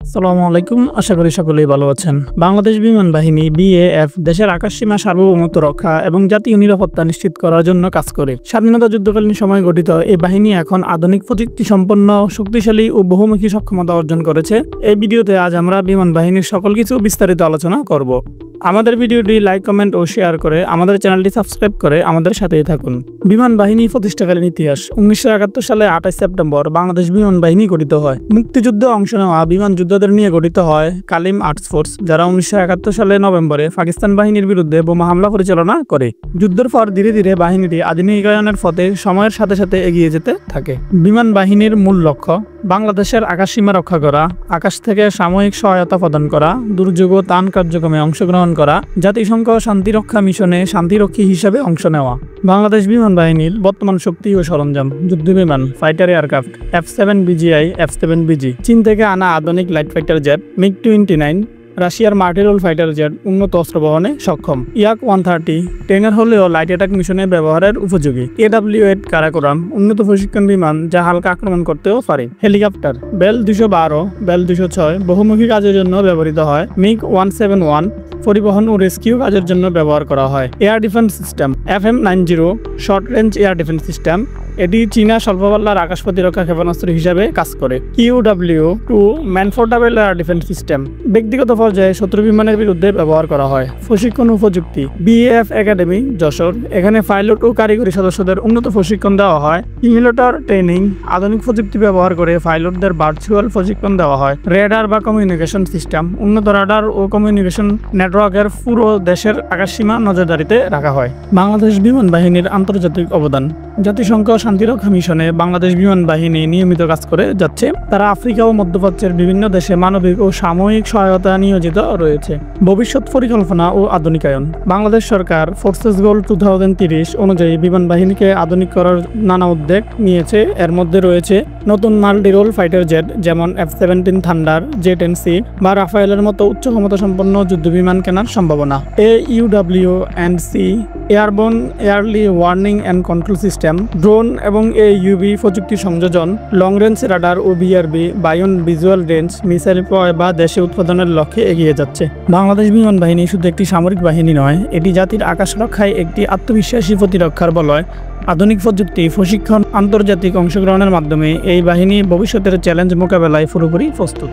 আসসালামু আলাইকুম, আশা করি সকলেই ভালো আছেন। বাংলাদেশ বিমান বাহিনী BAF দেশের আকাশসীমা সার্বভৌমত্ব রক্ষা এবং জাতীয় নিরাপত্তা নিশ্চিত করার জন্য কাজ করে। স্বাধীনতা যুদ্ধকালীন সময় গঠিত এই বাহিনী এখন আধুনিক প্রযুক্তি সম্পন্ন, শক্তিশালী ও বহুমুখী সক্ষমতা অর্জন করেছে। এই ভিডিওতে আজ আমরা বিমান বাহিনীর সকল কিছু বিস্তারিত আলোচনা করব। আমাদের ভিডিওটি লাইক, কমেন্ট ও শেয়ার করে আমাদের চ্যানেলটি সাবস্ক্রাইব করে আমাদের সাথেই থাকুন। বিমান বাহিনী প্রতিষ্ঠাকালীন ইতিহাস। 1971 সালে 28 সেপ্টেম্বর বাংলাদেশ বিমান বাহিনী গঠিত হয়। মুক্তিযুদ্ধে অংশ নেওয়া বিমান যোদ্ধাদের নিয়ে গঠিত হয় কালিম আর্টস ফোর্স, যারা 1971 সালে নভেম্বরে পাকিস্তান বাহিনীর বিরুদ্ধে বোমা হামলা পরিচালনা করে। যুদ্ধের পর ধীরে ধীরে বাহিনীটি আধুনিকায়নের পথে সময়ের সাথে সাথে এগিয়ে যেতে থাকে। বিমান বাহিনীর মূল লক্ষ্য বাংলাদেশের আকাশসীমা রক্ষা করা, আকাশ থেকে সাময়িক সহায়তা প্রদান করা, দুর্যোগ ও ত্রাণ কার্যক্রমে অংশগ্রহণ করা, জাতিসংঘ শান্তিরক্ষা মিশনে শান্তিরক্ষী হিসেবে অংশ নেওয়া। বাংলাদেশ বিমান বাহিনীর বর্তমান শক্তি ও সরঞ্জাম: যুদ্ধ বিমান, ফাইটার এয়ারক্রাফট, F7BGI, F7BG, চীন থেকে আনা আধুনিক লাইট ফাইটার জেট, MiG-29, রাশিয়ার মার্টিরোল ফাইটার জেট উন্নত অস্ত্র বহনে সক্ষম। Yak-130 ট্রেনার হলেও লাইট অ্যাটাক মিশনে ব্যবহারের উপযোগী। AW-8 কারাকোরাম উন্নত প্রশিক্ষণ বিমান যা হালকা আক্রমণ করতেও পারে। হেলিকপ্টার বেল 212, বেল 206 বহুমুখী কাজের জন্য ব্যবহৃত হয়। MiG-171 পরিবহন ও রেস্কিউ কাজের জন্য ব্যবহার করা হয়। Air defence system FM-90 short range air defence system, এটি চীনা স্বল্পপাল্লার আকাশ প্রতিরক্ষা ক্ষেপণাস্ত্র হিসাবে কাজ করে। QW-2 man portable air defence system ব্যক্তিগত পর্যায়ে শত্রু বিমানের বিরুদ্ধে ব্যবহার করা হয়। প্রশিক্ষণ ও প্রযুক্তি BAF একাডেমি যশোর, এখানে পাইলট ও কারিগরি সদস্যদের উন্নত প্রশিক্ষণ দেওয়া হয়। সিমুলেটর ট্রেনিং, আধুনিক প্রযুক্তি ব্যবহার করে পাইলটদের ভার্চুয়াল প্রশিক্ষণ দেওয়া হয়। রেডার বা কমিউনিকেশন সিস্টেম, উন্নত রাডার ও কমিউনিকেশন নেটওয়ার্কের পুরো দেশের আকাশসীমা নজরদারিতে রাখা হয়। বাংলাদেশ বিমান বাহিনীর আন্তর্জাতিক অবদান। জাতিসংঘ শান্তিরক্ষা মিশনে বাংলাদেশ বিমান বাহিনী নিয়মিত কাজ করে যাচ্ছে। তারা আফ্রিকা ও মধ্যপ্রাচ্যের বিভিন্ন দেশে মানবিক ও সাময়িক সহায়তা নিয়োজিত রয়েছে। ভবিষ্যৎ পরিকল্পনা ও আধুনিকায়ন। বাংলাদেশ সরকার ফোর্সেস গোল 2030 অনুযায়ী বিমান বাহিনীকে আধুনিক করার নানা উদ্যোগ নিয়েছে। এর মধ্যে রয়েছে নতুন মাল্টিরোল ফাইটার জেট যেমন F-17 থান্ডার, J-10C বা রাফায়েলের মতো উচ্চ ক্ষমতা সম্পন্ন যুদ্ধ বিমান কেনার সম্ভাবনা। AUW&C airborne Airlie warning and control system, drone এবং AUV প্রযুক্তি সংযোজন, লং রেঞ্জ রাডার ও BRB বায়ন ভিজুয়াল রেঞ্জ মিসাইল ক্রয় বা দেশে উৎপাদনের লক্ষ্যে এগিয়ে যাচ্ছে। বাংলাদেশ বিমান বাহিনী শুধু একটি সামরিক বাহিনী নয়, এটি জাতির আকাশ রক্ষায় একটি আত্মবিশ্বাসী প্রতিরক্ষার বলয়। আধুনিক প্রযুক্তি, প্রশিক্ষণ, আন্তর্জাতিক অংশগ্রহণের মাধ্যমে এই বাহিনী ভবিষ্যতের চ্যালেঞ্জ মোকাবেলায় পুরোপুরি প্রস্তুত।